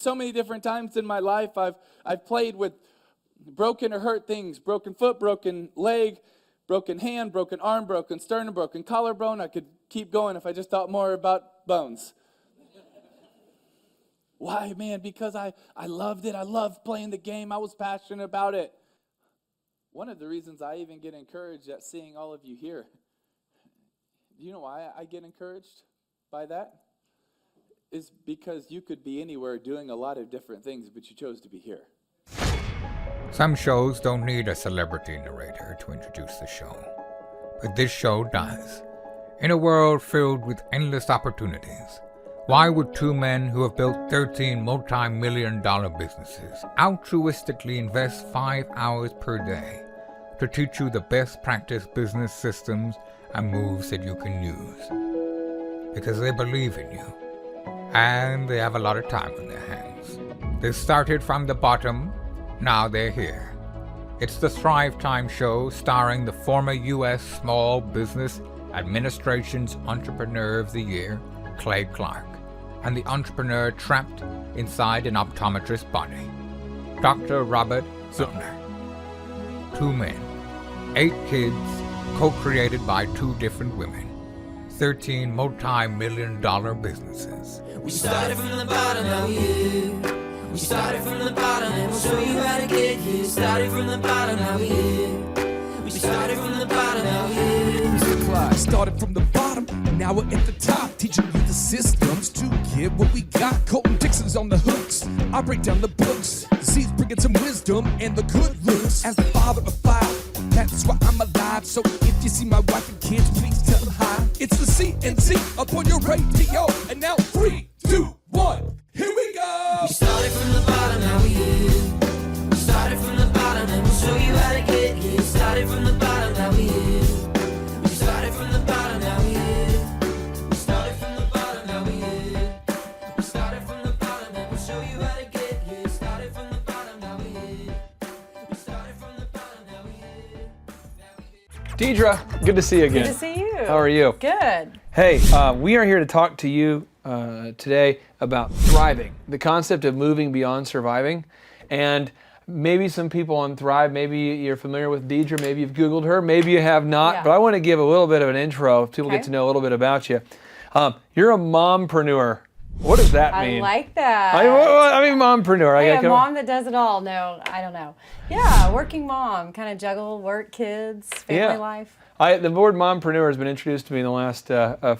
So many different times in my life, I've played with broken or hurt things, broken foot, broken leg, broken hand, broken arm, broken sternum, broken collarbone. I could keep going if I just thought more about bones. Why, man? Because I loved it. I loved playing the game. I was passionate about it. One of the reasons I even get encouraged at seeing all of you here. Do you know why I get encouraged by that? Is because you could be anywhere doing a lot of different things, but you chose to be here. Some shows don't need a celebrity narrator to introduce the show, but this show does. In a world filled with endless opportunities, why would two men who have built 13 multi-million-dollar businesses altruistically invest 5 hours per day to teach you the best practice business systems and moves that you can use? Because they believe in you. And they have a lot of time on their hands. They started from the bottom, now they're here. It's the Thrivetime show starring the former U.S. Small Business Administration's Entrepreneur of the Year, Clay Clark, and the entrepreneur trapped inside an optometrist's body, Dr. Robert Zuttner. 2 men, 8 kids, co-created by 2 different women. 13 multi-million-dollar businesses. We started from the bottom, now we here. We started from the bottom, and we'll show you how to get here. Started from the bottom, now we here. We started from the bottom, now we here. Mr. Clyde started from the bottom, and now we're at the top, teaching you the systems to get what we got. Colton Dixon's on the hooks. I break down the books. Z's bringing some wisdom and the good looks. As the father of 5, that's why I'm alive. So if you see my wife and kids, please tell them hi. It's the CNC up on your radio, and now 3, 2, 1, here we go. We started from the bottom, now we here. We started from the bottom, and we'll show you how to get here. Started from the bottom, now we here. We started from the bottom, now we here. We started from the bottom, now we here. We started from the bottom, and we'll show you how to get here. Started from the bottom, now we here. We started from the bottom, now we here. Deedra, good to see you again. Good to see you. How are you? Good. Hey, we are here to talk to you today about thriving, the concept of moving beyond surviving. And maybe some people on Thrive, maybe you're familiar with Deedra, maybe you've Googled her, maybe you have not, Yeah. but I want to give a little bit of an intro if people Okay. get to know a little bit about you. You're a mompreneur. What does that mean? I like that. I mean, mompreneur. Hey, a mom that does it all. No, I don't know. Yeah, working mom, kind of juggle work, kids, family life. The word mompreneur has been introduced to me in the last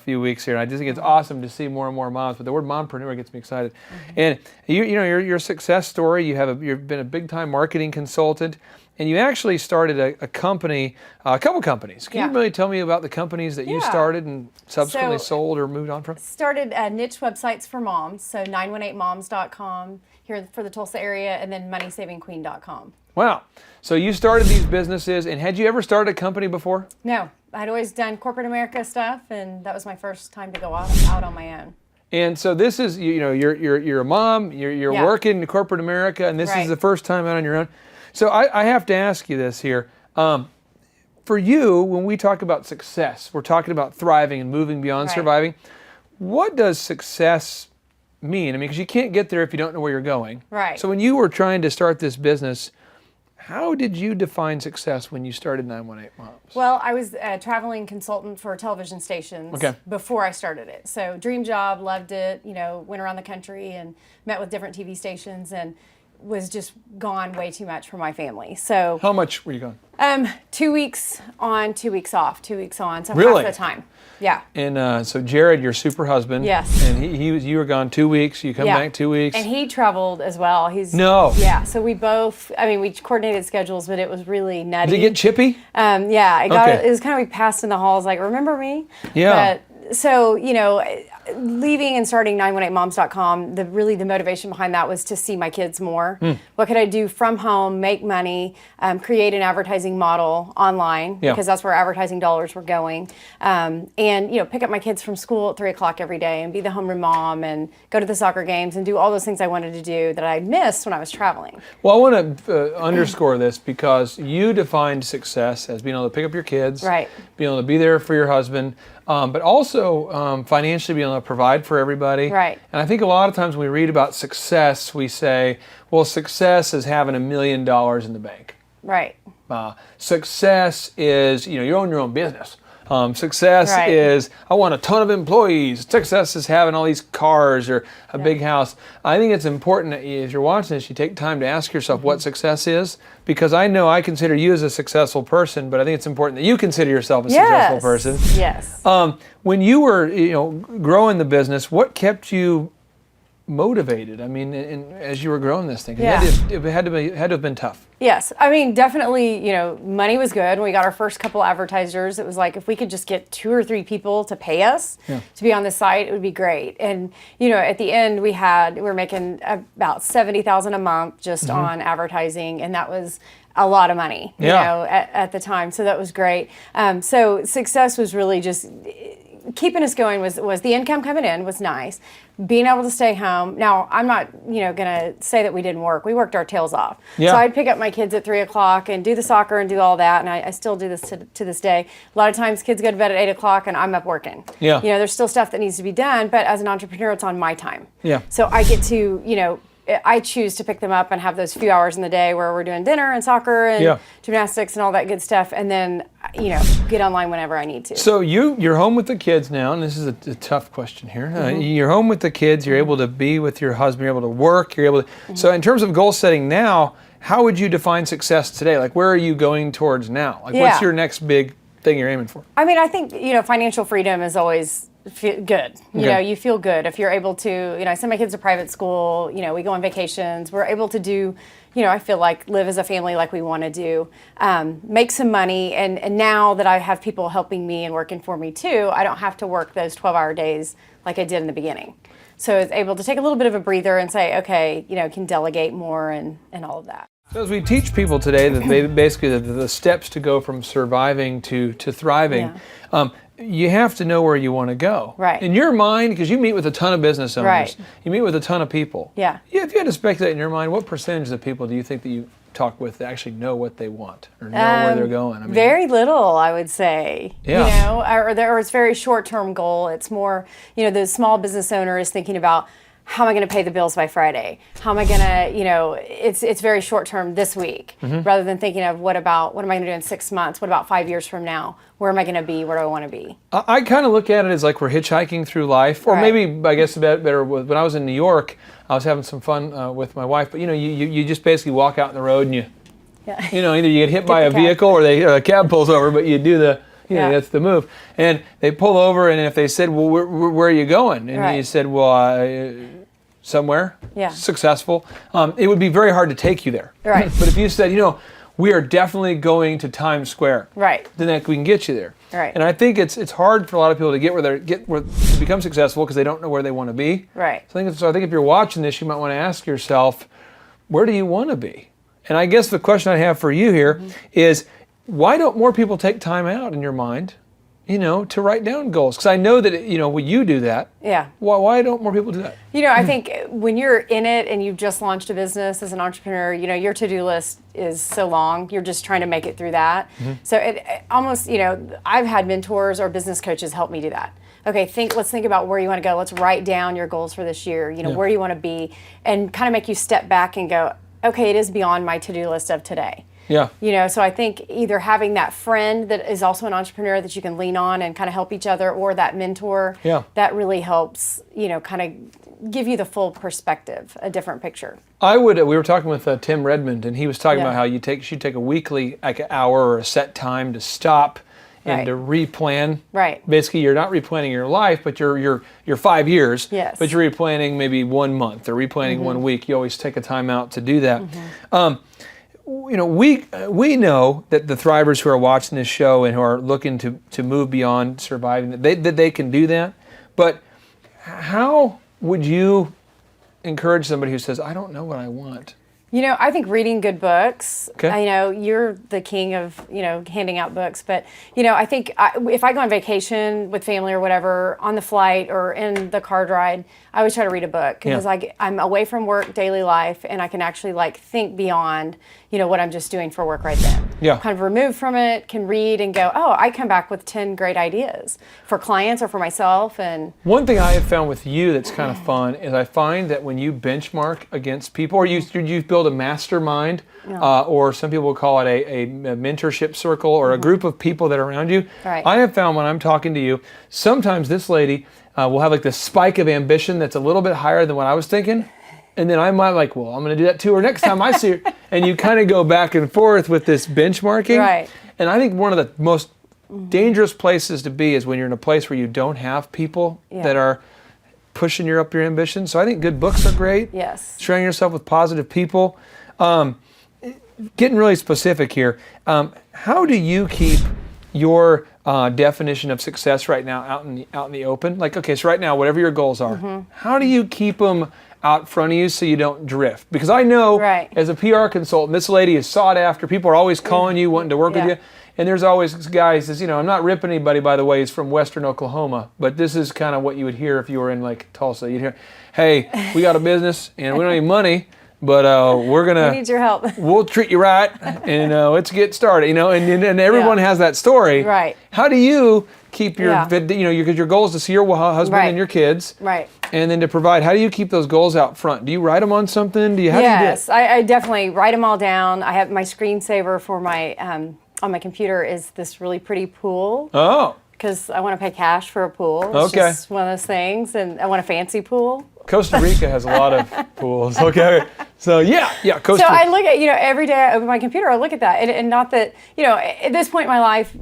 few weeks here, and I just think it's awesome to see more and more moms. But the word mompreneur gets me excited. And you know your success story. You've been a big time marketing consultant, and you actually started a company, a couple companies. Can you really tell me about the companies that you started and subsequently sold or moved on from? Started niche websites for moms, so 918moms.com here for the Tulsa area, and then moneysavingqueen.com. Wow. So you started these businesses, and had you ever started a company before? No, I'd always done corporate America stuff, and that was my first time to go out on my own. And so this is, you're a mom, you're working in corporate America, and this is the first time out on your own. So I have to ask you this here. For you, when we talk about success, we're talking about thriving and moving beyond surviving. What does success mean? I mean, because you can't get there if you don't know where you're going. Right. So when you were trying to start this business, how did you define success when you started 918 Moms? Well, I was a traveling consultant for television stations before I started it. So dream job, loved it, went around the country and met with different TV stations and was just gone way too much for my family. So how much were you gone? 2 weeks on, 2 weeks off, 2 weeks on, so really? half the time. Yeah. And so Jared, your super husband. Yes. And you were gone 2 weeks. You come back 2 weeks. And he traveled as well. Yeah. So we both. we coordinated schedules, but it was really nutty. Did it get chippy? Yeah. It was kind of we passed in the halls like, remember me? Yeah. But so leaving and starting 918moms.com, the motivation behind that was to see my kids more. What could I do from home, make money, create an advertising model online, because that's where advertising dollars were going, and pick up my kids from school at 3 o'clock every day and be the homeroom mom and go to the soccer games and do all those things I wanted to do that I missed when I was traveling. Well, I want to underscore this because you defined success as being able to pick up your kids, being able to be there for your husband. but also financially being able to provide for everybody. Right. And I think a lot of times when we read about success, we say, well, success is having $1 million in the bank. Right. Success is, you own your own business. Success Right. is, I want a ton of employees. Success is having all these cars or a big house. I think it's important that as you're watching this, you take time to ask yourself what success is, because I know I consider you as a successful person, but I think it's important that you consider yourself a successful person. Yes. When you were, growing the business, what kept you motivated? I mean, as you were growing this thing, Yeah. it had to have been tough. Yes. I mean, definitely, money was good. When we got our first couple advertisers, it was like, if we could just get 2 or 3 people to pay us to be on the site, it would be great. And, at the end we were making about $70,000 a month just on advertising. And that was a lot of money, at the time. So that was great. So success was really just keeping us going was the income coming in was nice. Being able to stay home. Now, I'm not, going to say that we didn't work. We worked our tails off. Yeah. So I'd pick up my kids at 3 o'clock and do the soccer and do all that. And I still do this to this day. A lot of times kids go to bed at 8 o'clock and I'm up working. Yeah. There's still stuff that needs to be done. But as an entrepreneur, it's on my time. Yeah. So I get to, I choose to pick them up and have those few hours in the day where we're doing dinner and soccer and gymnastics and all that good stuff, and then get online whenever I need to. So you're home with the kids now, and this is a tough question here. You're home with the kids. You're able to be with your husband. You're able to work. You're able to. So in terms of goal setting now, how would you define success today? Like, where are you going towards now? Like, what's your next big thing you're aiming for? I mean, I think financial freedom is always good. You feel good if you're able to. I send my kids to private school. We go on vacations. We're able to do. I feel like live as a family like we want to do, make some money, and now that I have people helping me and working for me too, I don't have to work those 12-hour days like I did in the beginning. So I was able to take a little bit of a breather and say, okay, can delegate more and all of that. So as we teach people today that they basically the steps to go from surviving to thriving, you have to know where you want to go. Right. In your mind, because you meet with a ton of business owners, Right. you meet with a ton of people. Yeah. If you had to speculate in your mind, what percentage of the people do you think that you talk with that actually know what they want or know where they're going? I mean, Very little, I would say. Yeah. Or it's very short-term goal. It's more, the small business owner is thinking about, how am I going to pay the bills by Friday? How am I going to, it's very short term this week, rather than thinking of what am I going to do in 6 months? What about 5 years from now? Where am I going to be? Where do I want to be? I kind of look at it as like we're hitchhiking through life, or Right. maybe I guess better when I was in New York, I was having some fun with my wife. But you just basically walk out in the road and either you get hit by a the cab. vehicle or a cab pulls over, but you do the. That's the move. And they pull over, and if they said, well, where are you going? And Right. you said, well, somewhere successful, it would be very hard to take you there. Right. But if you said, we are definitely going to Times Square, Right. then we can get you there. Right. And I think it's hard for a lot of people to to become successful because they don't know where they want to be. Right. So I think if you're watching this, you might want to ask yourself, where do you want to be? And I guess the question I have for you here is, why don't more people take time out in your mind, to write down goals? Because I know that, when you do that, Yeah. why don't more people do that? I think when you're in it and you've just launched a business as an entrepreneur, your to-do list is so long. You're just trying to make it through that. So it almost, I've had mentors or business coaches help me do that. Okay, let's think about where you want to go. Let's write down your goals for this year, where you want to be, and kind of make you step back and go, okay, it is beyond my to-do list of today. Yeah. So I think either having that friend that is also an entrepreneur that you can lean on and kind of help each other, or that mentor, that really helps, kind of give you the full perspective, a different picture. We were talking with Tim Redmond, and he was talking about how you should take a weekly, like an hour or a set time to stop and to replan. Right. Basically, you're not replanning your life, but you're 5 years. Yes. But you're replanning maybe 1 month or replanning 1 week. You always take a time out to do that. We know that the Thrivers who are watching this show and who are looking to move beyond surviving, that they can do that. But how would you encourage somebody who says, I don't know what I want? I think reading good books. Okay. I know you're the king of, handing out books, but, I think if I go on vacation with family or whatever, on the flight or in the car ride, I always try to read a book because I'm away from work, daily life, and I can actually think beyond, what I'm just doing for work right then. Yeah. Kind of removed from it, can read and go, oh, I come back with 10 great ideas for clients or for myself. And one thing I have found with you that's kind of fun is I find that when you benchmark against people, or you build a mastermind, or some people call it a mentorship circle, or a group of people that are around you. Right. I have found when I'm talking to you, sometimes this lady will have this spike of ambition that's a little bit higher than what I was thinking. And then I might well, I'm going to do that to her next time I see her. And you kind of go back and forth with this benchmarking. Right. And I think one of the most dangerous places to be is when you're in a place where you don't have people that are pushing up your ambition. So I think good books are great. Yes. Surrounding yourself with positive people. Getting really specific here. How do you keep your definition of success right now out in the open? So right now, whatever your goals are, how do you keep them out front of you so you don't drift? Because I know as a PR consultant, this lady is sought after. People are always calling you, wanting to work with you. And there's always guys, I'm not ripping anybody, by the way, he's from Western Oklahoma, but this is kind of what you would hear if you were in Tulsa. You'd hear, hey, we got a business and we don't need money, but we're going to... We need your help. We'll treat you right and let's get started, and everyone has that story. Right. How do you keep your, because your goal is to see your husband and your kids. Right. And then to provide, how do you keep those goals out front? Do you write them on something? How do you do it? Yes, I definitely write them all down. I have my screensaver for my, on my computer is this really pretty pool. Oh. Because I want to pay cash for a pool. It's just one of those things, and I want a fancy pool. Costa Rica has a lot of pools. Okay. So Costa. So I look at, every day I open my computer, I look at that. And not that, at this point in my life,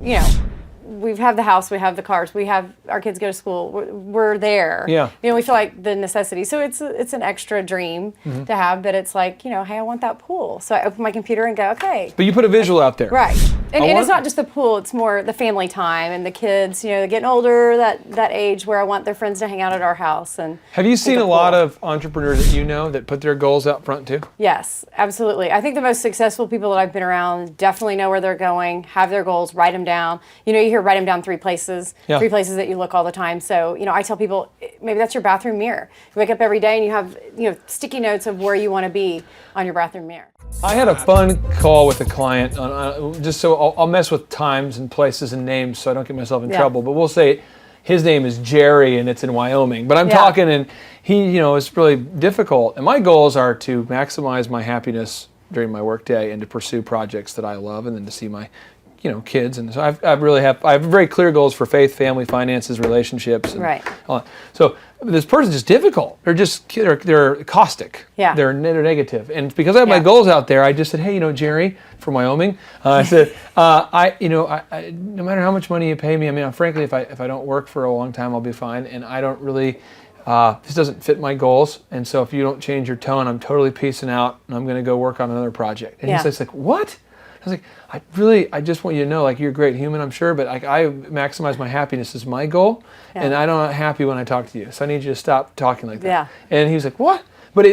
we have the house, we have the cars, we have our kids go to school, we're there. Yeah. We feel like the necessity. So it's an extra dream to have, but it's like, hey, I want that pool. So I open my computer and go, okay. But you put a visual out there. Right. And it's not just the pool, it's more the family time and the kids, they're getting older, that age where I want their friends to hang out at our house. And have you seen a lot of entrepreneurs that that put their goals out front too? Yes, absolutely. I think the most successful people that I've been around definitely know where they're going, have their goals, write them down. You hear write them down 3 places, 3 places that you look all the time. So, I tell people, maybe that's your bathroom mirror. You wake up every day and you have, sticky notes of where you want to be on your bathroom mirror. I had a fun call with a client, just so I'll mess with times and places and names so I don't get myself in trouble, but we'll say his name is Jerry and it's in Wyoming. But I'm talking and he, it's really difficult. And my goals are to maximize my happiness during my workday and to pursue projects that I love and then to see my kids, and so I have very clear goals for faith, family, finances, relationships, and all that. So this person's just difficult. They're caustic. Yeah. They're negative, and because I have my goals out there, I just said, hey, Jerry from Wyoming, I said, I no matter how much money you pay me, I mean, frankly, if I don't work for a long time, I'll be fine, and I don't really. This doesn't fit my goals, and so if you don't change your tone, I'm totally peacing out, and I'm going to go work on another project. And he's like, what? I was like, I just want you to know, you're a great human, I'm sure, but I maximize my happiness is my goal, and I'm not happy when I talk to you. So I need you to stop talking like that. Yeah. And he was like, what? But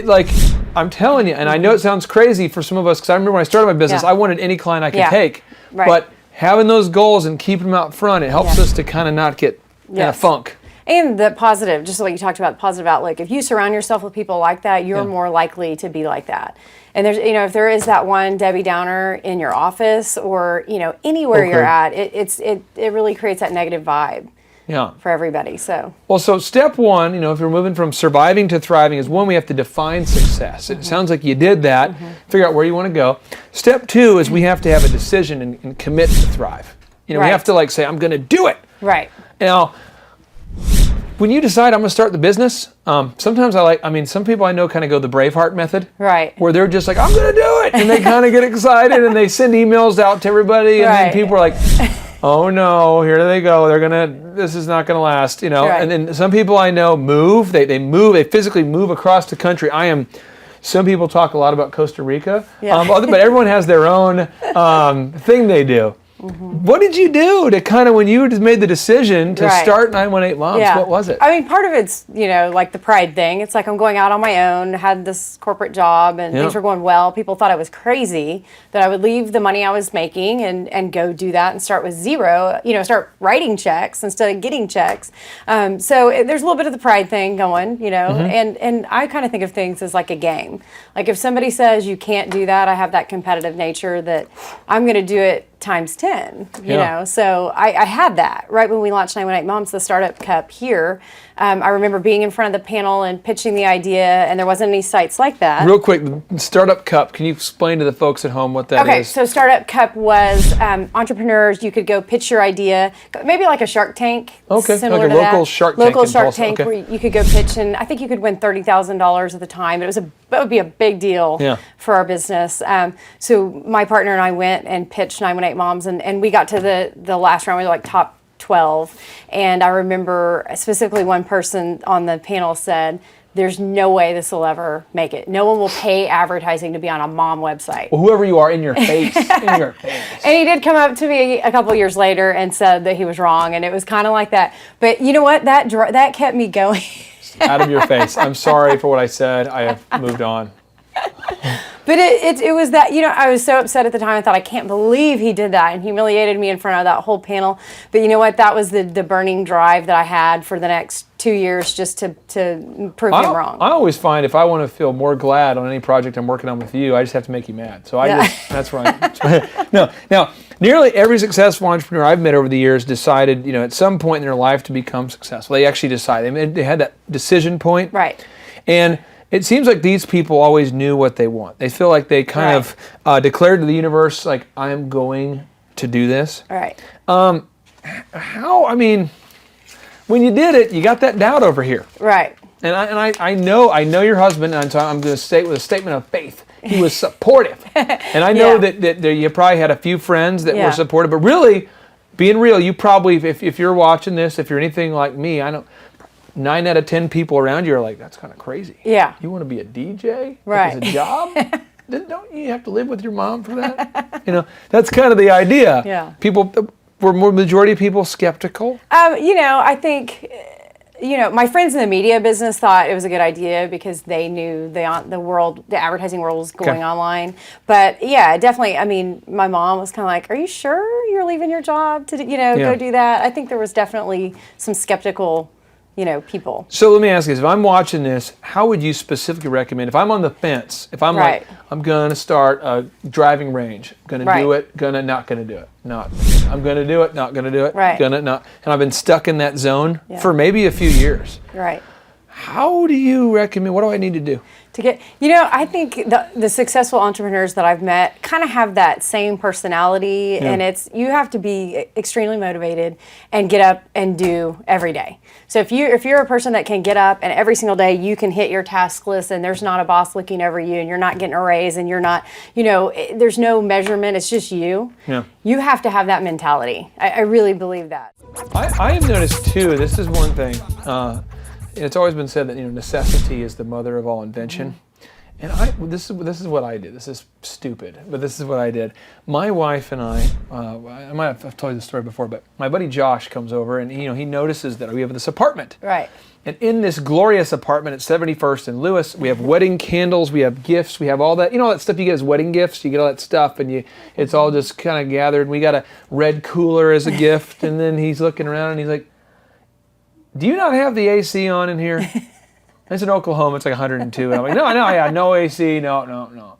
I'm telling you, and I know it sounds crazy for some of us, because I remember when I started my business, I wanted any client I could take. Right. But having those goals and keeping them out front, it helps us to kind of not get in a funk. And the positive, just like you talked about, the positive outlook. If you surround yourself with people like that, you're more likely to be like that. And there's, if there is that one Debbie Downer in your office or, anywhere you're at, it really creates that negative vibe for everybody. So step one, if you're moving from surviving to thriving is one, we have to define success. It sounds like you did that, figure out where you want to go. Step 2 is we have to have a decision and commit to thrive. We have to say, I'm going to do it. Right. Now, when you decide I'm going to start the business, sometimes some people I know kind of go the Braveheart method. Right. Where they're just like, I'm going to do it. And they kind of get excited and they send emails out to everybody. And then people are like, oh no, here they go. This is not going to last, And then some people I know move. They move. They physically move across the country. Some people talk a lot about Costa Rica. But everyone has their own thing they do. What did you do to kind of, when you just made the decision to start 918 Moms, what was it? I mean, part of it's, like the pride thing. It's like I'm going out on my own, had this corporate job, and things were going well. People thought I was crazy that I would leave the money I was making and go do that and start with zero, start writing checks instead of getting checks. So there's a little bit of the pride thing going, and I kind of think of things as like a game. Like if somebody says you can't do that, I have that competitive nature that I'm going to do it times 10, you know. So I had that right when we launched 918 Moms, the Startup Cup here. I remember being in front of the panel and pitching the idea, and there wasn't any sites like that. Real quick, the Startup Cup, can you explain to the folks at home what that is? Okay, so Startup Cup was entrepreneurs, you could go pitch your idea, maybe like a Shark Tank. Okay, similar like a to local that. Shark Tank. Local Shark Tulsa. Tank Okay. where you could go pitch, and I think you could win $30,000 at the time. It would be a big deal for our business. So my partner and I went and pitched 918 Moms, and we got to the last round. We were like top 12, and I remember specifically one person on the panel said, "There's no way this will ever make it. No one will pay advertising to be on a mom website." Well, whoever you are, in your face, in your face. And he did come up to me a couple years later and said that he was wrong, and it was kind of like that. But you know what? That kept me going. Out of your face. I'm sorry for what I said. I have moved on. But it was that, I was so upset at the time. I thought, I can't believe he did that and humiliated me in front of that whole panel. But you know what? That was the burning drive that I had for the next 2 years, just to prove him wrong. I always find if I want to feel more glad on any project I'm working on with you, I just have to make you mad. So that's right. No, now, nearly every successful entrepreneur I've met over the years decided, at some point in their life to become successful. They actually decided. They had that decision point. Right. And it seems like these people always knew what they want. They feel like they kind of declared to the universe, like, I am going to do this. Right. When you did it, you got that doubt over here. Right. And I know your husband, and so I'm going to state with a statement of faith. He was supportive. And I know that you probably had a few friends that were supportive, but really, being real, you probably, if you're watching this, if you're anything like me, I know 9 out of 10 people around you are like, that's kind of crazy. Yeah. You want to be a DJ? Right. As a job? Then don't you have to live with your mom for that? That's kind of the idea. Yeah. People, majority of people skeptical? I think, my friends in the media business thought it was a good idea because they knew the advertising world was going online. But yeah, definitely, my mom was kind of like, are you sure you're leaving your job to, go do that? I think there was definitely some skeptical people. So let me ask you this. If I'm watching this, how would you specifically recommend, if I'm on the fence, if I'm like, I'm going to start a driving range, going to do it, not going to do it, not. I'm going to do it, not going to do it, going to not. And I've been stuck in that zone for maybe a few years. Right. How do you recommend, what do I need to do? To get, I think the successful entrepreneurs that I've met kind of have that same personality, and you have to be extremely motivated and get up and do every day. So if you're a person that can get up and every single day you can hit your task list, and there's not a boss looking over you, and you're not getting a raise, and you're not, there's no measurement, it's just you. Yeah. You have to have that mentality. I really believe that. I have noticed too, this is one thing, it's always been said that necessity is the mother of all invention, and this is what I did. This is stupid, but this is what I did. My wife and I might have told you the story before, but my buddy Josh comes over, and he notices that we have this apartment. Right. And in this glorious apartment at 71st and Lewis, we have wedding candles, we have gifts, we have all that. All that stuff you get as wedding gifts. You get all that stuff, and it's all just kind of gathered. We got a red cooler as a gift, and then he's looking around and he's like, do you not have the AC on in here? It's in Oklahoma, it's like 102. And I'm like, no AC, no.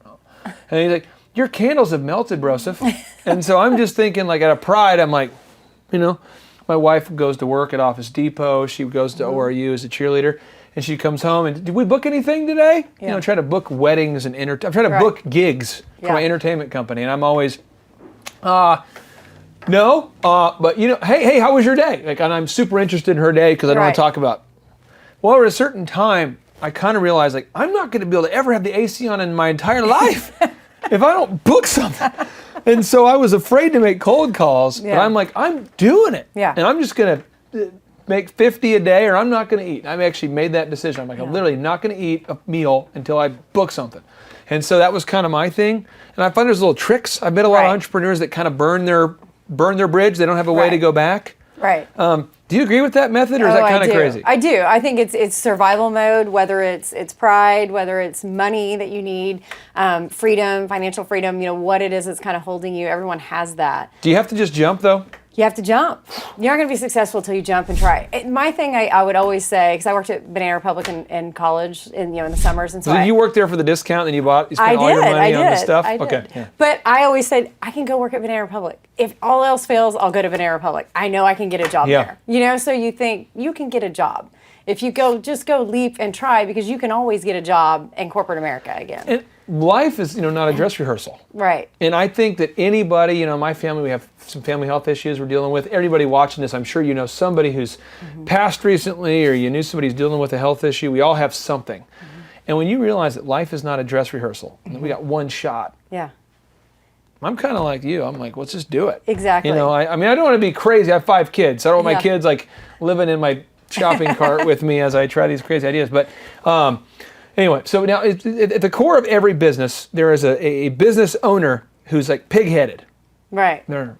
And he's like, your candles have melted, broseph. And so I'm just thinking, like, out of pride, I'm like, my wife goes to work at Office Depot, she goes to ORU as a cheerleader, and she comes home and, did we book anything today? Yeah. Try to book weddings and I'm trying to book gigs for my entertainment company, and I'm always, no, but hey, how was your day? And I'm super interested in her day because I don't want to talk about. Well, at a certain time, I kind of realized, like, I'm not going to be able to ever have the AC on in my entire life if I don't book something. And so I was afraid to make cold calls, but I'm like, I'm doing it. Yeah. And I'm just going to make 50 a day, or I'm not going to eat. I actually made that decision. I'm like, I'm literally not going to eat a meal until I book something. And so that was kind of my thing. And I find there's little tricks. I've met a lot of entrepreneurs that kind of burn their burn their bridge. They don't have a way to Right. go back. Right. Do you agree with that method, or is that kind of crazy? I do. I think it's survival mode, whether it's pride, whether it's money that you need, freedom, financial freedom, what it is that's kind of holding you. Everyone has that. Do you have to just jump, though? You have to jump. You're not going to be successful until you jump and try. My thing, I would always say, because I worked at Banana Republic in college, in the summers, and so Did you work there for the discount, and you spent I all your did, money on the stuff? I did. Okay. Yeah. But I always said, I can go work at Banana Republic. If all else fails, I'll go to Banana Republic. I know I can get a job Yeah. there. So you think you can get a job. If you just go leap and try, because you can always get a job in corporate America again. And life is, not a dress rehearsal. Right. And I think that anybody, my family, we have some family health issues we're dealing with. Everybody watching this, I'm sure you know somebody who's passed recently, or you knew somebody who's dealing with a health issue. We all have something. And when you realize that life is not a dress rehearsal, and that we got one shot, Yeah. I'm kind of like you. I'm like, let's just do it. Exactly. I don't want to be crazy. I have 5 kids. I don't want my Yeah. kids like living in my shopping cart with me as I try these crazy ideas. But anyway, so now at the core of every business, there is a business owner who's like pig-headed. Right. They're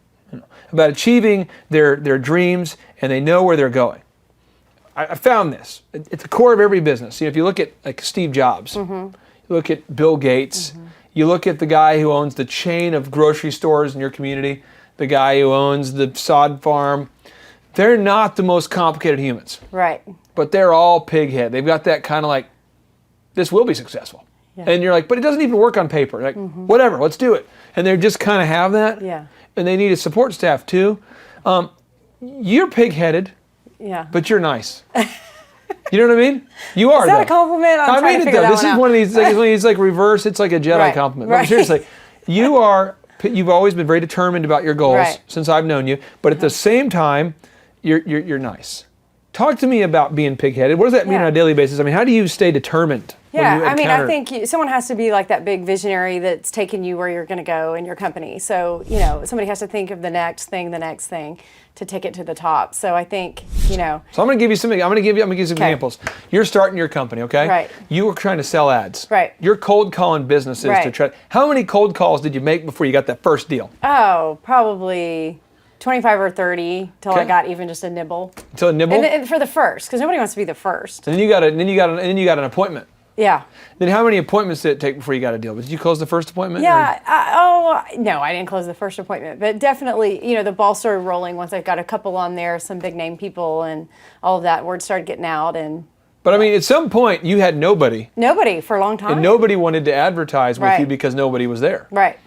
about achieving their dreams, and they know where they're going. I found this at the core of every business. If you look at like Steve Jobs, you look at Bill Gates, you look at the guy who owns the chain of grocery stores in your community, the guy who owns the sod farm, they're not the most complicated humans. Right. But they're all pig-head. They've got that kind of like, this will be successful. Yeah. And you're like, but it doesn't even work on paper. Like, whatever, let's do it. And they just kind of have that. Yeah. And they need a support staff too. You're pig-headed, Yeah. but you're nice. You know what I mean? You are. Is that though. a compliment? I'm I trying mean to it figure though. that This is out. one of these like reverse. It's like a Jedi Right, compliment. right. But seriously, you've always been very determined about your goals Right. since I've known you. But at the same time, you're nice. Talk to me about being pig-headed. What does that mean Yeah. on a daily basis? I mean, how do you stay determined? Yeah, when you I encounter- think someone has to be like that big visionary that's taking you where you're going to go in your company. So, somebody has to think of the next thing to take it to the top. So I think, So I'm going to give you something. I'm going to give you some Okay. examples. You're starting your company, okay? Right. You were trying to sell ads. Right. You're cold calling businesses to Right. try. How many cold calls did you make before you got that first deal? Oh, probably 25 or 30 till I Okay. got even just a nibble. Until a nibble. And for the first, because nobody wants to be the first. And then you got an appointment. Yeah. Then how many appointments did it take before you got a deal? Did you close the first appointment? Yeah. No, I didn't close the first appointment, but definitely, the ball started rolling once I got a couple on there, some big name people, and all of that. Word started getting out, and But I mean, at some point, you had nobody, nobody for a long time. and nobody wanted to advertise with Right. you because nobody was there. Right.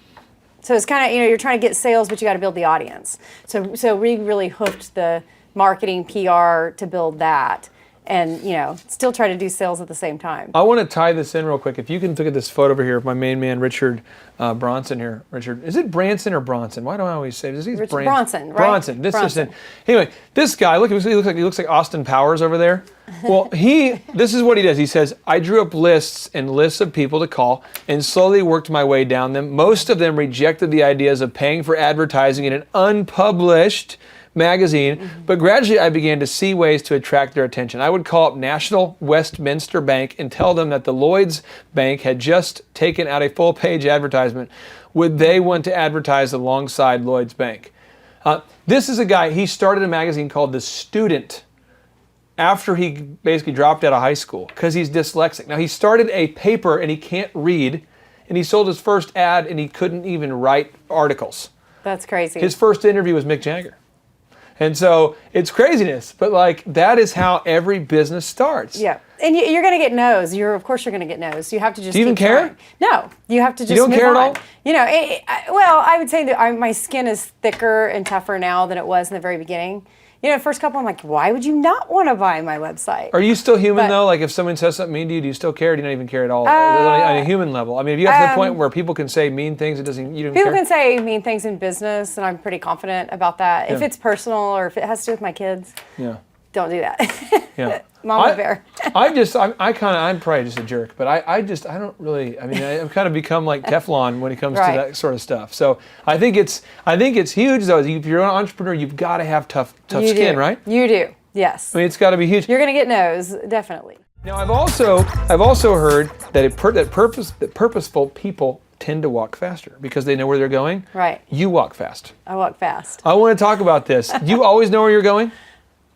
So it's kind of, you're trying to get sales, but you got to build the audience. So we really hooked the marketing, PR to build that, and still try to do sales at the same time. I want to tie this in real quick. If you can look at this photo over here of my main man, Richard Bronson here. Richard, is it Branson or Bronson? Why do I always say this? Bronson, right? Bronson. This Bronson. is Anyway, this guy, look, he looks like Austin Powers over there. Well, this is what he does. He says, I drew up lists and lists of people to call and slowly worked my way down them. Most of them rejected the ideas of paying for advertising in an unpublished magazine, but gradually I began to see ways to attract their attention. I would call up National Westminster Bank and tell them that the Lloyd's Bank had just taken out a full-page advertisement. Would they want to advertise alongside Lloyd's Bank? This is a guy, he started a magazine called The Student after he basically dropped out of high school because he's dyslexic. Now, he started a paper and he can't read, and he sold his first ad and he couldn't even write articles. That's crazy. His first interview was Mick Jagger. And so it's craziness, but that is how every business starts. Yeah, and you're going to get no's. Of course you're going to get no's. You have to just. Do you even keep care? trying. No, you have to just. You don't move care at on. all? Well, I would say that my skin is thicker and tougher now than it was in the very beginning. First couple, I'm like, why would you not want to buy my website? Are you still human But- though? Like if someone says something mean to you, do you still care? Or do you not even care at all? On a human level. I mean, if you got to the point where people can say mean things, you don't People care? can say mean things in business, and I'm pretty confident about that. If Yeah. it's personal or if it has to do with my kids, Yeah. don't do that. Yeah. Mama bear. I'm probably just a jerk, but I don't really, I've kind of become like Teflon when it comes Right. to that sort of stuff. So I think it's huge though. If you're an entrepreneur, you've got to have tough You skin, do. right? You do. Yes. I mean, it's got to be huge. You're going to get no's, definitely. Now, I've also heard that purposeful people tend to walk faster because they know where they're going. Right. You walk fast. I walk fast. I want to talk about this. Do you always know where you're going?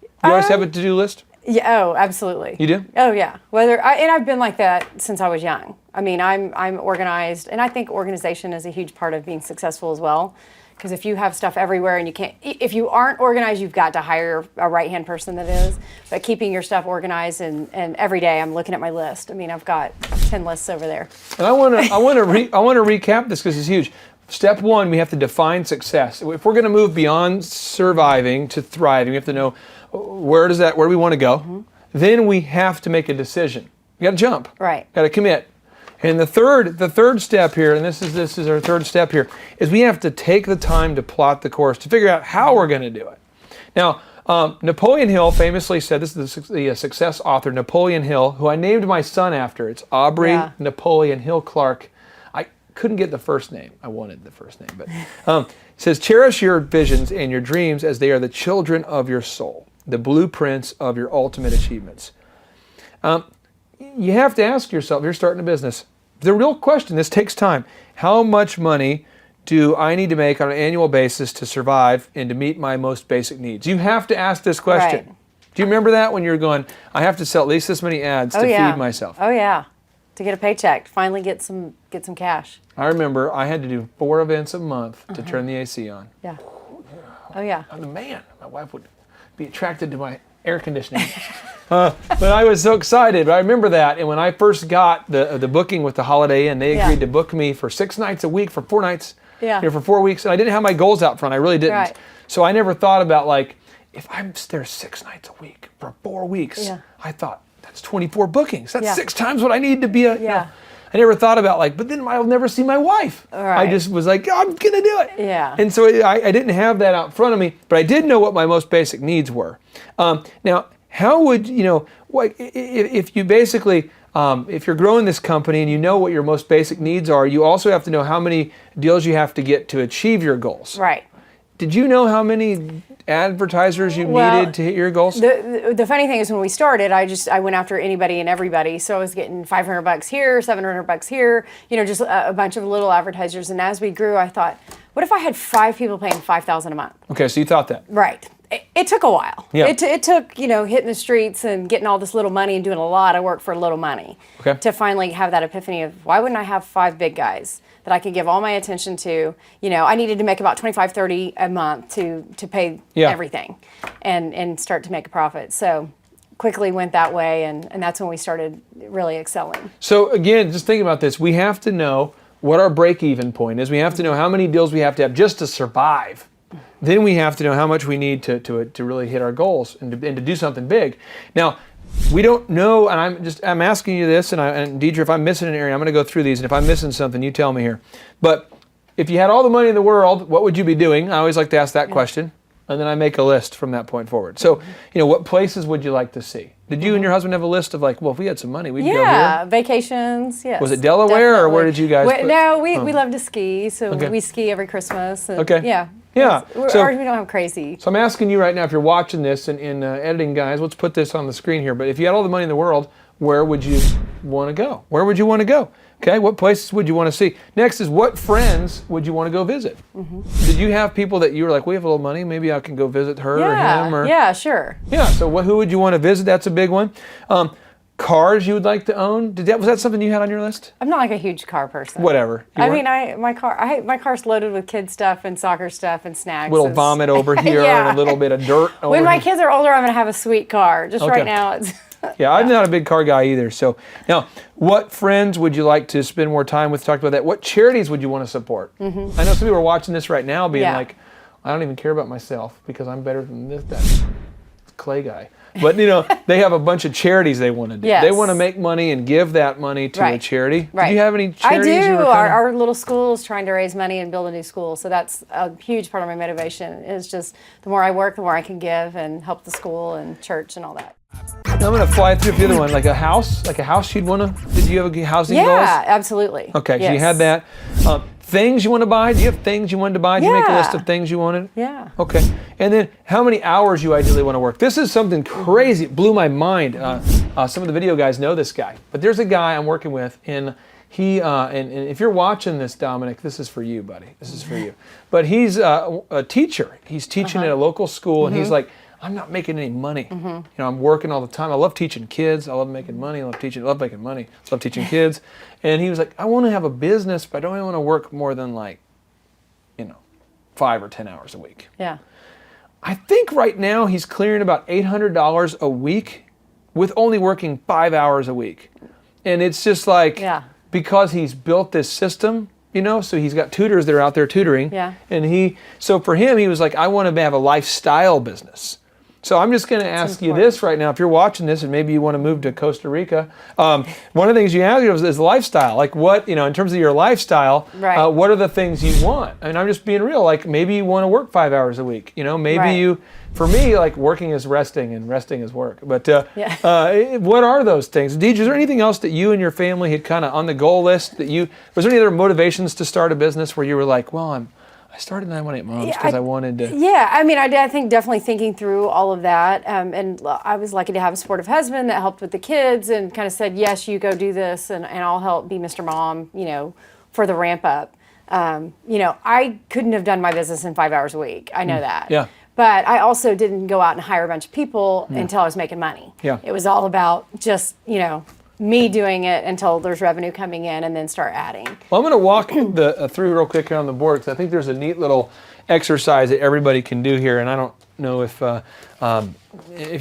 You always have a to-do list? Yeah. Oh, absolutely. You do? Oh, yeah. And I've been like that since I was young. I mean, I'm organized, and I think organization is a huge part of being successful as well. Because if you have stuff everywhere and if you aren't organized, you've got to hire a right-hand person that is. But keeping your stuff organized and every day I'm looking at my list. I mean, I've got 10 lists over there. And I want to recap this because it's huge. Step one, we have to define success. If we're going to move beyond surviving to thriving, we have to know where do we want to go. Then we have to make a decision. We got to jump. Right. Got to commit. And the third step here, and this is our third step here, is we have to take the time to plot the course, to figure out how we're going to do it. Now, Napoleon Hill famously said, this is the success author, Napoleon Hill, who I named my son after. It's Aubrey Napoleon Hill Clark. I couldn't get the first name. I wanted the first name. But it says, cherish your visions and your dreams as they are the children of your soul, the blueprints of your ultimate achievements. You have to ask yourself, you're starting a business. The real question, this takes time. How much money do I need to make on an annual basis to survive and to meet my most basic needs? You have to ask this question. Right. Do you remember that when you're going, I have to sell at least this many ads to feed myself? Oh, yeah. To get a paycheck, finally get some cash. I remember I had to do 4 events a month to turn the AC on. Yeah. Oh, yeah. I'm the man. My wife would be attracted to my air conditioning. But I was so excited. I remember that. And when I first got the booking with the Holiday Inn, they agreed to book me for 6 nights a week for 4 nights, for 4 weeks. And I didn't have my goals out front. I really didn't. Right. So I never thought about, like, if I'm there 6 nights a week for 4 weeks, I thought, that's 24 bookings. That's 6 times what I need to be a, you know. I never thought about, like, but then I'll never see my wife. Right. I just was like, oh, I'm going to do it. Yeah. And so I didn't have that out in front of me, but I did know what my most basic needs were. Now, how would, if you basically, if you're growing this company and you know what your most basic needs are, you also have to know how many deals you have to get to achieve your goals. Right. Did you know how many advertisers you needed to hit your goals? The funny thing is when we started, I went after anybody and everybody. So I was getting $500 here, $700 here, just a bunch of little advertisers. And as we grew, I thought, what if I had 5 people paying $5,000 a month? Okay, so you thought that. Right. It took a while. Yeah. It took, hitting the streets and getting all this little money and doing a lot of work for little money to finally have that epiphany of why wouldn't I have 5 big guys that I could give all my attention to? I needed to make about $25, $30 a month to pay everything and start to make a profit. So quickly went that way, and that's when we started really excelling. So again, just thinking about this, we have to know what our break-even point is. We have to know how many deals we have to have just to survive. Then we have to know how much we need to really hit our goals and to do something big. Now, we don't know, and I'm asking you this, and Deedra, if I'm missing an area, I'm going to go through these, and if I'm missing something, you tell me here. But if you had all the money in the world, what would you be doing? I always like to ask that question, and then I make a list from that point forward. So, what places would you like to see? Did you and your husband have a list of like, well, if we had some money, we'd go here? Yeah, vacations, yes. Was it Delaware, or where did you guys No, we love to ski, so we ski every Christmas. And Yeah. Yeah. We don't have crazy. So I'm asking you right now, if you're watching this and editing guys, let's put this on the screen here. But if you had all the money in the world, where would you want to go? Where would you want to go? Okay, what places would you want to see? Next is, what friends would you want to go visit? Did you have people that you were like, we have a little money, maybe I can go visit her or him? Or yeah, sure. Yeah, so who would you want to visit? That's a big one. Cars you would like to own? Was that something you had on your list? I'm not like a huge car person. Whatever. My car's loaded with kid stuff and soccer stuff and snacks. Little vomit over here and a little bit of dirt over When my here. kids are older, I'm going to have a sweet car. Just right now, it's... Yeah, I'm not a big car guy either. So now, what friends would you like to spend more time with? Talked about that. What charities would you want to support? I know some people are watching this right now being like, I don't even care about myself because I'm better than that Clay guy. But they have a bunch of charities they want to do. Yes. They want to make money and give that money to a charity. Right. Do you have any charities? I do. Our little school is trying to raise money and build a new school. So that's a huge part of my motivation. Is just the more I work, the more I can give and help the school and church and all that. I'm going to fly through the other one, like a house you'd want to. Did you have a housing goals? Yeah, absolutely. Okay, so you had that. Things you want to buy? Do you have things you wanted to buy? Did you make a list of things you wanted? Yeah. Okay. And then how many hours you ideally want to work? This is something crazy. It blew my mind. Some of the video guys know this guy. But there's a guy I'm working with, and and if you're watching this, Dominic, this is for you, buddy. This is for you. But he's a teacher. He's teaching at a local school, and he's like, I'm not making any money. You know, I'm working all the time. I love teaching kids. I love making money. I love making money. I love teaching kids. And he was like, I want to have a business, but I don't want to work more than 5 or 10 hours a week. Yeah. I think right now he's clearing about $800 a week with only working 5 hours a week. And it's just like, because he's built this system, so he's got tutors that are out there tutoring. Yeah. And so for him, he was like, I want to have a lifestyle business. So I'm just going to ask you this right now. If you're watching this and maybe you want to move to Costa Rica, one of the things you ask is lifestyle. Like what, in terms of your lifestyle, what are the things you want? I mean, I'm just being real. Like maybe you want to work 5 hours a week. Maybe for me, like working is resting and resting is work. But what are those things? Deedra, is there anything else that you and your family had kind of on the goal list was there any other motivations to start a business where you were like, well, I started 918 Moms because I wanted to. Yeah, I mean, I think definitely thinking through all of that. And I was lucky to have a supportive husband that helped with the kids and kind of said, yes, you go do this and I'll help be Mr. Mom, for the ramp up. I couldn't have done my business in 5 hours a week. I know that. Yeah. But I also didn't go out and hire a bunch of people until I was making money. Yeah. It was all about just, me doing it until there's revenue coming in and then start adding. Well, I'm going to walk through real quick here on the board because I think there's a neat little exercise that everybody can do here. And I don't know if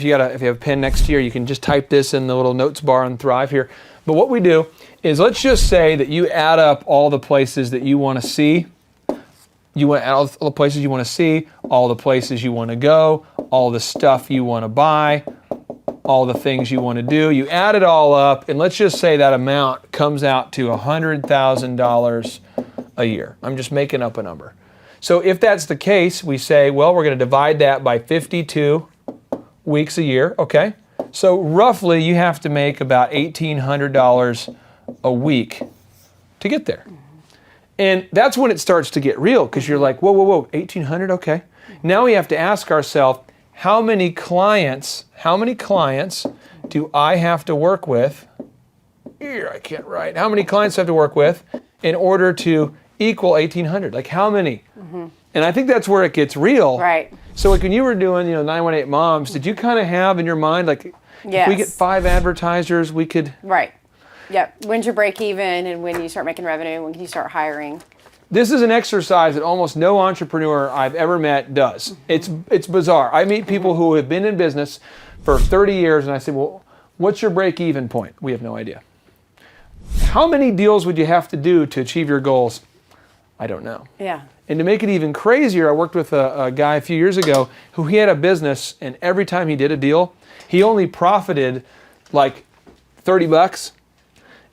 you have a pen next to you, you can just type this in the little notes bar on Thrive here. But what we do is let's just say that you add up all the places that you want to see. You want to add all the places you want to see, all the places you want to go, all the stuff you want to buy, all the things you want to do. You add it all up, and let's just say that amount comes out to $100,000 a year. I'm just making up a number. So if that's the case, we say, well, we're going to divide that by 52 weeks a year, okay? So roughly, you have to make about $1,800 a week to get there. And that's when it starts to get real, because you're like, whoa, 1,800, okay. Now we have to ask ourselves, how many clients do I have to work with? Here, I can't write. How many clients do I have to work with in order to equal 1,800? Like how many? And I think that's where it gets real. Right. So like when you were doing, 918 Moms, did you kind of have in your mind, like, if we get 5 advertisers, we could... Right. Yep. When's your break even and when you start making revenue, when can you start hiring? This is an exercise that almost no entrepreneur I've ever met does. It's bizarre. I meet people who have been in business for 30 years and I say, well, what's your break-even point? We have no idea. How many deals would you have to do to achieve your goals? I don't know. Yeah. And to make it even crazier, I worked with a guy a few years ago who he had a business, and every time he did a deal, he only profited like $30,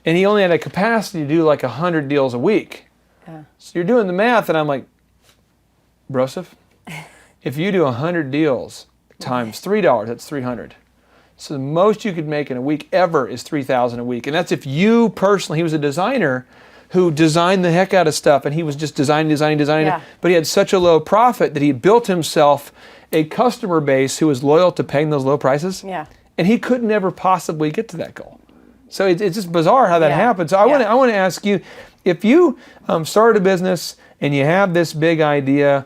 and he only had a capacity to do like 100 deals a week. So you're doing the math, and I'm like, Broseph, if you do 100 deals times $3, that's 300. So the most you could make in a week ever is $3,000 a week. And that's if you personally, he was a designer who designed the heck out of stuff, and he was just designing it. But he had such a low profit that he built himself a customer base who was loyal to paying those low prices. Yeah. And he could never possibly get to that goal. So it's just bizarre how that happens. So I want to ask you, if you start a business and you have this big idea,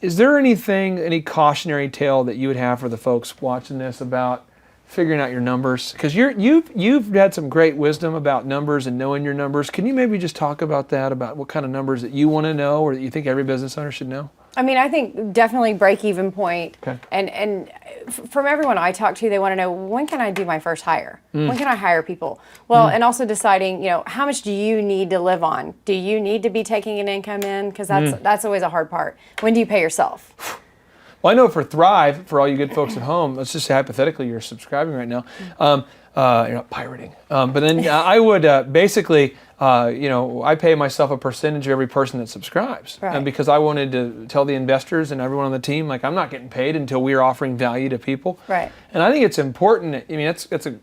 is there any cautionary tale that you would have for the folks watching this about figuring out your numbers? Because you've had some great wisdom about numbers and knowing your numbers. Can you maybe just talk about that, about what kind of numbers that you want to know or that you think every business owner should know? I mean, I think definitely break-even point. Okay. And from everyone I talk to, they want to know, when can I do my first hire? When can I hire people? Well, and also deciding, how much do you need to live on? Do you need to be taking an income in? Because that's always a hard part. When do you pay yourself? Well, I know for Thrive, for all you good folks at home, let's just say hypothetically you're subscribing right now. You're not pirating. But then I would basically, I pay myself a percentage of every person that subscribes. Right. And because I wanted to tell the investors and everyone on the team, like, I'm not getting paid until we are offering value to people. Right. And I think it's important. I mean, it's a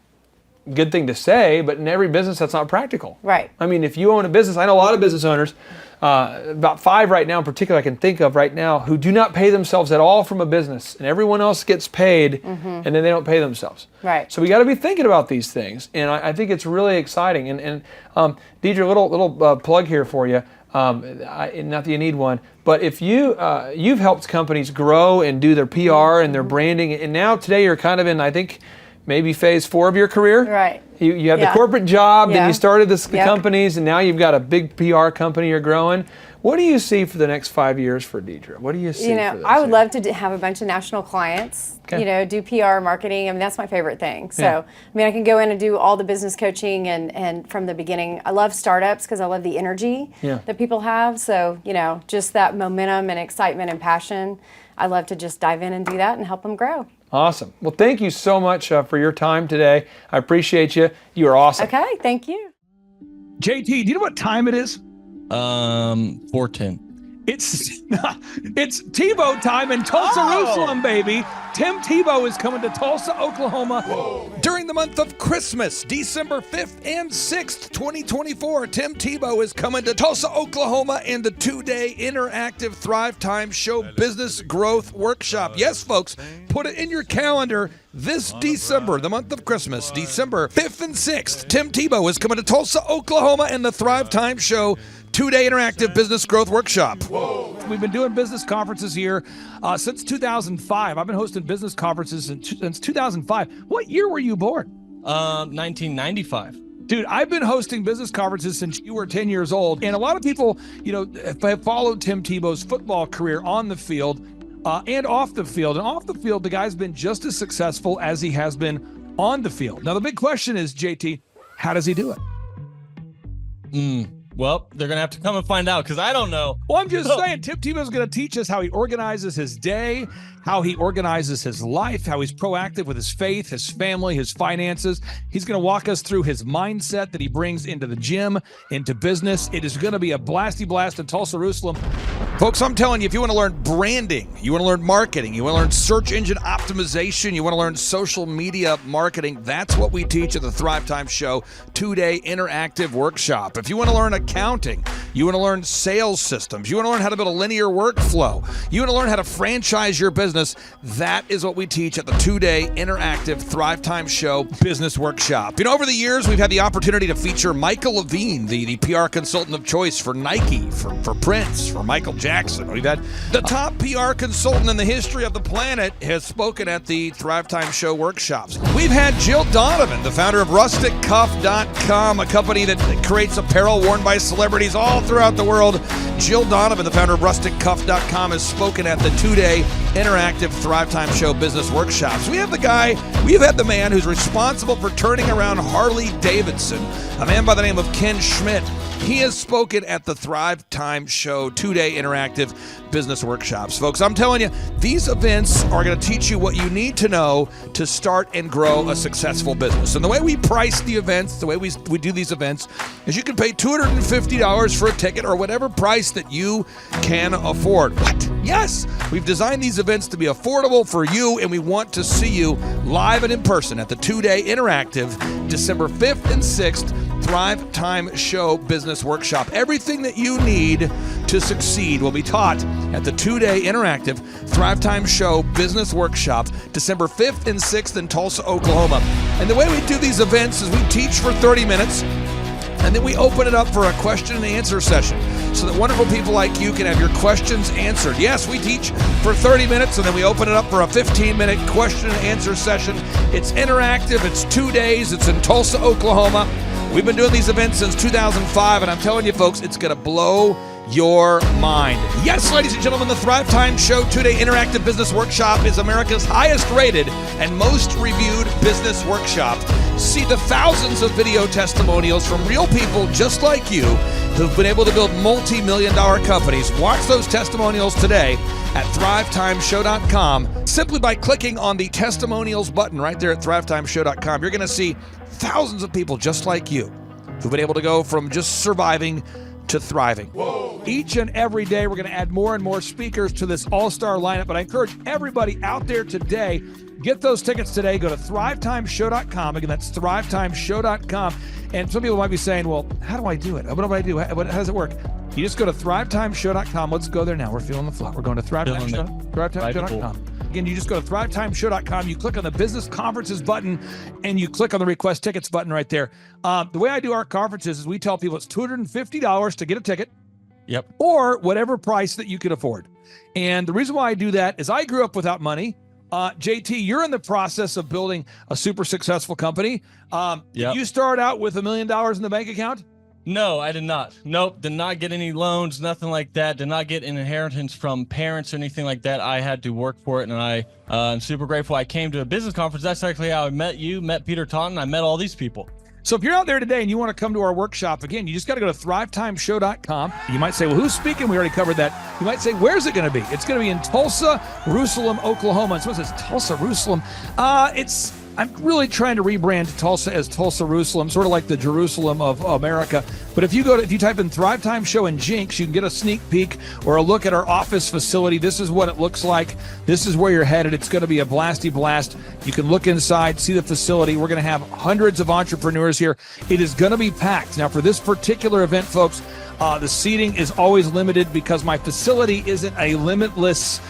good thing to say, but in every business that's not practical. Right. I mean, if you own a business, I know a lot of business owners, about 5 right now in particular I can think of right now, who do not pay themselves at all from a business, and everyone else gets paid, and then they don't pay themselves. Right. So we got to be thinking about these things, and I think it's really exciting. And Deedra, little plug here for you. Not that you need one, but if you've helped companies grow and do their PR and their branding, and now today you're kind of in, I think, maybe phase 4 of your career. Right. You have the Yeah. corporate job, then Yeah. you started the Yep. companies, and now you've got a big PR company you're growing. What do you see for the next 5 years for Deedra? What do you see? You know, for this I would year? love to have a bunch of national clients, Okay. you know, do PR, marketing. I mean, that's my favorite thing. So, Yeah. I mean, I can go in and do all the business coaching and from the beginning. I love startups because I love the energy Yeah. that people have. So, you know, just that momentum and excitement and passion. I love to just dive in and do that and help them grow. Awesome. Well, thank you so much for your time today. I appreciate you. You are awesome. Okay, thank you. JT, do you know what time it is? 4:10. It's Tebow time in Tulsa, Jerusalem, baby. Tim Tebow is coming to Tulsa, Oklahoma. During the month of Christmas, December 5th and 6th, 2024, Tim Tebow is coming to Tulsa, Oklahoma in the 2-day interactive Thrivetime Show Business Growth Workshop. Yes, folks, put it in your calendar. This December, the month of Christmas, December 5th and 6th, Tim Tebow is coming to Tulsa, Oklahoma in the Thrivetime Show 2-day interactive business growth workshop. We've been doing business conferences here since 2005. I've been hosting business conferences since 2005. What year were you born? 1995. Dude, I've been hosting business conferences since you were 10 years old. And a lot of people, you know, have followed Tim Tebow's football career on the field and off the field. And off the field, the guy's been just as successful as he has been on the field. Now, the big question is, JT, how does he do it? Well, they're going to have to come and find out because I don't know. Well, I'm just saying, Tim Tebow's going to teach us how he organizes his day, how he organizes his life, how he's proactive with his faith, his family, his finances. He's going to walk us through his mindset that he brings into the gym, into business. It is going to be a blasty blast in Tulsa, Jerusalem. Folks, I'm telling you, if you want to learn branding, you want to learn marketing, you want to learn search engine optimization, you want to learn social media marketing, that's what we teach at the Thrivetime Show 2-day interactive workshop. If you want to learn accounting, you want to learn sales systems, you want to learn how to build a linear workflow, you want to learn how to franchise your business, that is what we teach at the 2-day interactive Thrivetime Show business workshop. You know, over the years, we've had the opportunity to feature Michael Levine, the PR consultant of choice for Nike, for Prince, for Michael Jackson. We've had the top PR consultant in the history of the planet has spoken at the Thrivetime Show workshops. We've had Jill Donovan, the founder of RusticCuff.com, a company that creates apparel worn by celebrities all throughout the world. Jill Donovan, the founder of RusticCuff.com, has spoken at the 2-day interactive Thrivetime Show business workshops. We have had the man who's responsible for turning around Harley Davidson, a man by the name of Ken Schmidt. He has spoken at the Thrivetime Show 2-day interactive business workshops. Folks, I'm telling you, these events are going to teach you what you need to know to start and grow a successful business. And the way we price the events, the way we do these events, is you can pay $250 for a ticket or whatever price that you can afford. What? Yes, we've designed these events to be affordable for you, and we want to see you live and in person at the 2-day interactive December 5th and 6th Thrivetime Show Business Workshop. Everything that you need to succeed will be taught at the 2-day interactive Thrivetime Show Business Workshop, December 5th and 6th in Tulsa, Oklahoma. And the way we do these events is we teach for 30 minutes, and then we open it up for a question and answer session so that wonderful people like you can have your questions answered. Yes, we teach for 30 minutes, and then we open it up for a 15-minute question and answer session. It's interactive. It's 2 days. It's in Tulsa, Oklahoma. We've been doing these events since 2005, and I'm telling you, folks, it's going to blow your mind. Yes, ladies and gentlemen, the Thrivetime Show 2-day interactive business workshop is America's highest rated and most reviewed business workshop. See the thousands of video testimonials from real people just like you who've been able to build multi-million-dollar companies. Watch those testimonials today at thrivetimeshow.com. Simply by clicking on the testimonials button right there at thrivetimeshow.com, you're going to see thousands of people just like you who've been able to go from just surviving to thriving. Whoa. each and every day. We're going to add more and more speakers to this all-star lineup, but I encourage everybody out there today, get those tickets today. Go to thrivetimeshow.com. Again, that's thrivetimeshow.com. And some people might be saying, well, how do I do it? What do I do? How does it work? You just go to thrivetimeshow.com. Let's go there now. We're feeling the flow. We're going to thrivetimeshow.com. Again, you just go to thrivetimeshow.com. You click on the business conferences button, and you click on the request tickets button right there. The way I do our conferences is we tell people it's $250 to get a ticket. Yep. Or whatever price that you can afford. And the reason why I do that is I grew up without money. JT, you're in the process of building a super successful company. Yep. You start out with $1 million in the bank account? No, I did not. Nope, did not get any loans, nothing like that. Did not get an inheritance from parents or anything like that. I had to work for it, and I'm super grateful. I came to a business conference. That's actually how I met you, met Peter Taunton. I met all these people. So if you're out there today and you want to come to our workshop, again, you just got to go to thrivetimeshow.com. You might say, well, who's speaking? We already covered that. You might say, where's it going to be? It's going to be in Tulsa, Jerusalem, Oklahoma. And someone says, Tulsa, Jerusalem. I'm really trying to rebrand Tulsa as Tulsa, Jerusalem, sort of like the Jerusalem of America. But if you type in Thrivetime Show and Jinx, you can get a sneak peek or a look at our office facility. This is what it looks like. This is where you're headed. It's going to be a blasty blast. You can look inside, see the facility. We're going to have hundreds of entrepreneurs here. It is going to be packed. Now, for this particular event, folks, the seating is always limited because my facility isn't a limitless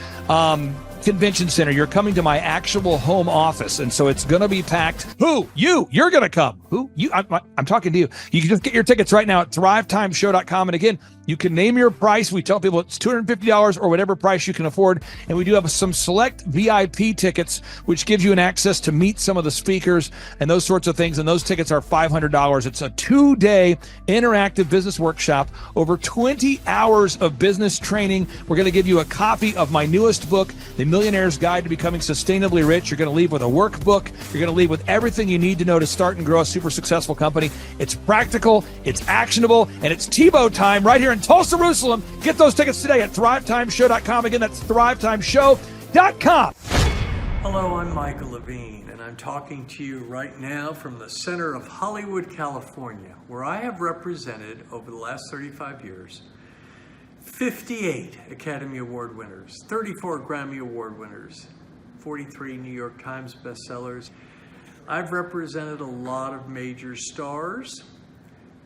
convention center. You're coming to my actual home office, and so it's going to be packed. Who? You're going to come. Who? You? I'm talking to you. You can just get your tickets right now at thrivetimeshow.com. And again, you can name your price. We tell people it's $250 or whatever price you can afford. And we do have some select VIP tickets, which gives you an access to meet some of the speakers and those sorts of things. And those tickets are $500. It's a 2-day interactive business workshop, over 20 hours of business training. We're going to give you a copy of my newest book, The Millionaire's Guide to Becoming Sustainably Rich. You're going to leave with a workbook. You're going to leave with everything you need to know to start and grow a super successful company. It's practical, it's actionable, and it's Tebow time right here in Tulsa, Jerusalem. Get those tickets today at thrivetimeshow.com. Again, that's thrivetimeshow.com. Hello, I'm Michael Levine, and I'm talking to you right now from the center of Hollywood, California, where I have represented over the last 35 years 58 Academy Award winners, 34 Grammy Award winners, 43 New York Times bestsellers. I've represented a lot of major stars,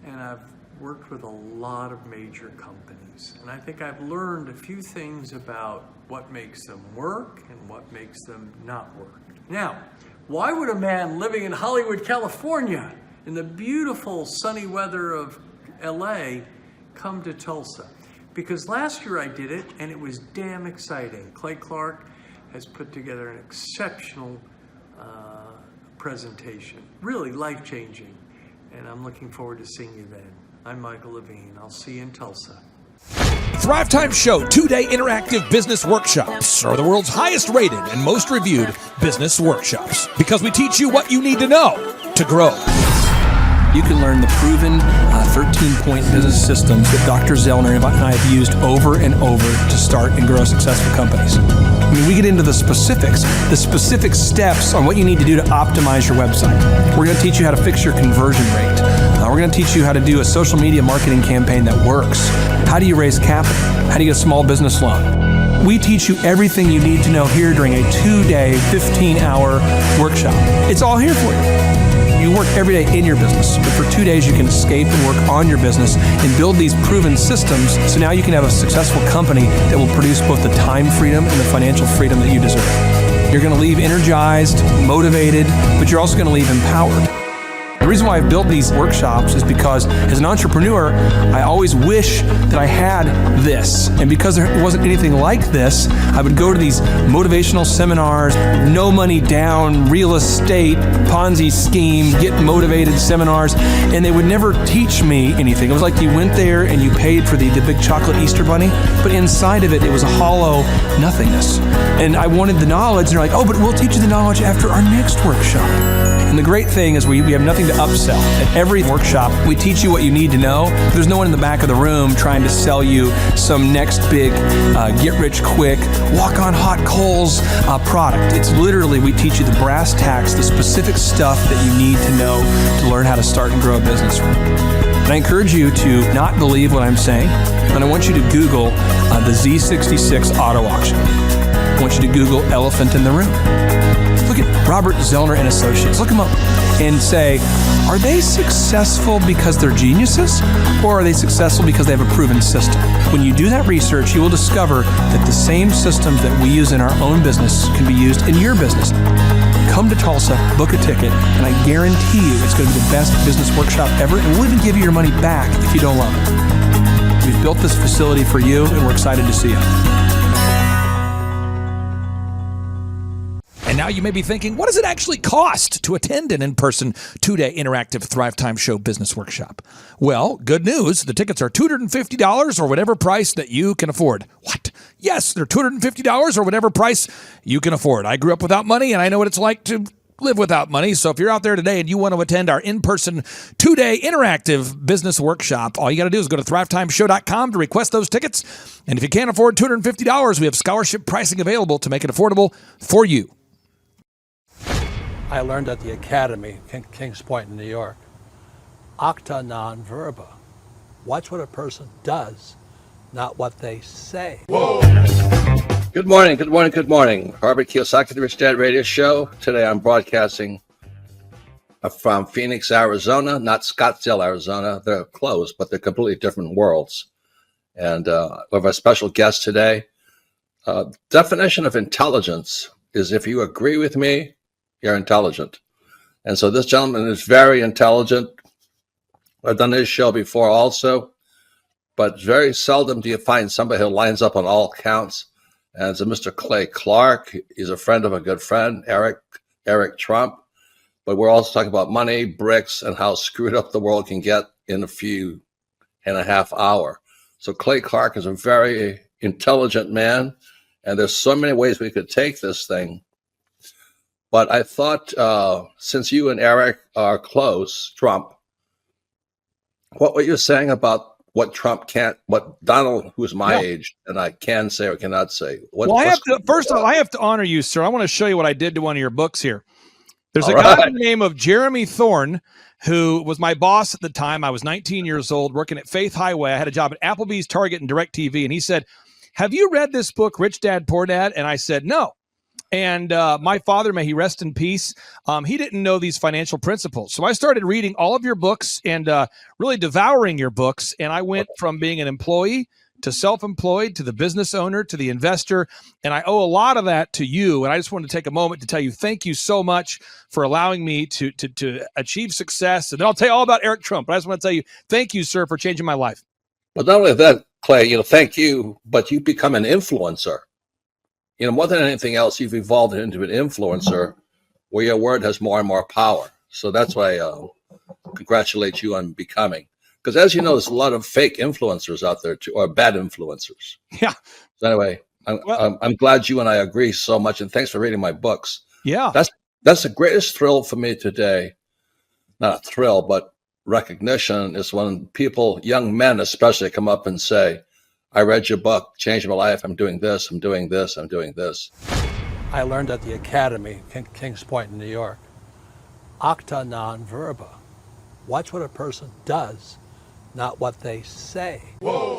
and I've worked with a lot of major companies. And I think I've learned a few things about what makes them work and what makes them not work. Now, why would a man living in Hollywood, California, in the beautiful sunny weather of LA, come to Tulsa? Because last year I did it, and it was damn exciting. Clay Clark has put together an exceptional presentation, really life-changing, and I'm looking forward to seeing you then. I'm Michael Levine. I'll see you in Tulsa. Thrivetime Show 2-day interactive business workshops are the world's highest rated and most reviewed business workshops because we teach you what you need to know to grow. You can learn the proven 13-point business systems that Dr. Zellner and I have used over and over to start and grow successful companies. I mean, we get into the specific steps on what you need to do to optimize your website. We're going to teach you how to fix your conversion rate. We're going to teach you how to do a social media marketing campaign that works. How do you raise capital? How do you get a small business loan? We teach you everything you need to know here during a 2-day, 15-hour workshop. It's all here for you. You work every day in your business, but for 2 days you can escape and work on your business and build these proven systems so now you can have a successful company that will produce both the time freedom and the financial freedom that you deserve. You're going to leave energized, motivated, but you're also going to leave empowered. The reason why I've built these workshops is because as an entrepreneur, I always wish that I had this. And because there wasn't anything like this, I would go to these motivational seminars, no money down, real estate, Ponzi scheme, get motivated seminars, and they would never teach me anything. It was like you went there and you paid for the big chocolate Easter bunny, but inside of it, it was a hollow nothingness. And I wanted the knowledge, and they're like, oh, but we'll teach you the knowledge after our next workshop. And the great thing is we have nothing to upsell. At every workshop, we teach you what you need to know. There's no one in the back of the room trying to sell you some next big get-rich-quick, walk-on-hot coals product. It's literally, we teach you the brass tacks, the specific stuff that you need to know to learn how to start and grow a business. And I encourage you to not believe what I'm saying, and I want you to Google the Z66 auto auction. I want you to Google elephant in the room. Look at Robert Zellner and Associates. Look them up and say, are they successful because they're geniuses, or are they successful because they have a proven system? When you do that research, you will discover that the same systems that we use in our own business can be used in your business. Come to Tulsa, book a ticket, and I guarantee you it's going to be the best business workshop ever, and we'll even give you your money back if you don't love it. We've built this facility for you, and we're excited to see you. And now you may be thinking, what does it actually cost to attend an in-person 2-day interactive Thrivetime Show business workshop? Well, good news. The tickets are $250 or whatever price that you can afford. What? Yes, they're $250 or whatever price you can afford. I grew up without money, and I know what it's like to live without money. So if you're out there today and you want to attend our in-person 2-day interactive business workshop, all you got to do is go to thrivetimeshow.com to request those tickets. And if you can't afford $250, we have scholarship pricing available to make it affordable for you. I learned at the Academy, Kings Point in New York, acta non verba. Watch what a person does, not what they say. Whoa. Good morning, good morning, good morning. Robert Kiyosaki, the Rich Dad Radio Show. Today I'm broadcasting from Phoenix, Arizona, not Scottsdale, Arizona. They're close, but they're completely different worlds. And we have a special guest today. Definition of intelligence is if you agree with me, you're intelligent. And so this gentleman is very intelligent. I've done his show before also, but very seldom do you find somebody who lines up on all counts. And it's a Mr. Clay Clark. He's a friend of a good friend, Eric Trump. But we're also talking about money, bricks, and how screwed up the world can get in a few and a half hour. So Clay Clark is a very intelligent man, and there's so many ways we could take this thing. But I thought, since you and Eric are close, Trump, what were you saying about what Trump can't, what Donald, who's my age, and I can say or cannot say? First of all, I have to honor you, sir. I want to show you what I did to one of your books here. There's a guy by the name of Jeremy Thorne, who was my boss at the time. I was 19 years old, working at Faith Highway. I had a job at Applebee's, Target, and DirecTV. And he said, have you read this book, Rich Dad, Poor Dad? And I said, no. And my father, may he rest in peace, he didn't know these financial principles. So I started reading all of your books and really devouring your books. And I went from being an employee to self-employed to the business owner to the investor. And I owe a lot of that to you. And I just wanted to take a moment to tell you thank you so much for allowing me to achieve success. And then I'll tell you all about Eric Trump. But I just want to tell you thank you, sir, for changing my life. But not only that, Clay, thank you, but you become an influencer. More than anything else, you've evolved into an influencer where your word has more and more power. So that's why I congratulate you on becoming. Because as you know, there's a lot of fake influencers out there too, or bad influencers. Yeah. So anyway, I'm glad you and I agree so much, and thanks for reading my books. Yeah. That's the greatest thrill for me today. Not a thrill, but recognition is when people, young men especially, come up and say, I read your book, changed my life. I'm doing this, I'm doing this, I'm doing this. I learned at the Academy, Kings Point in New York, acta non verba. Watch what a person does, not what they say. Whoa.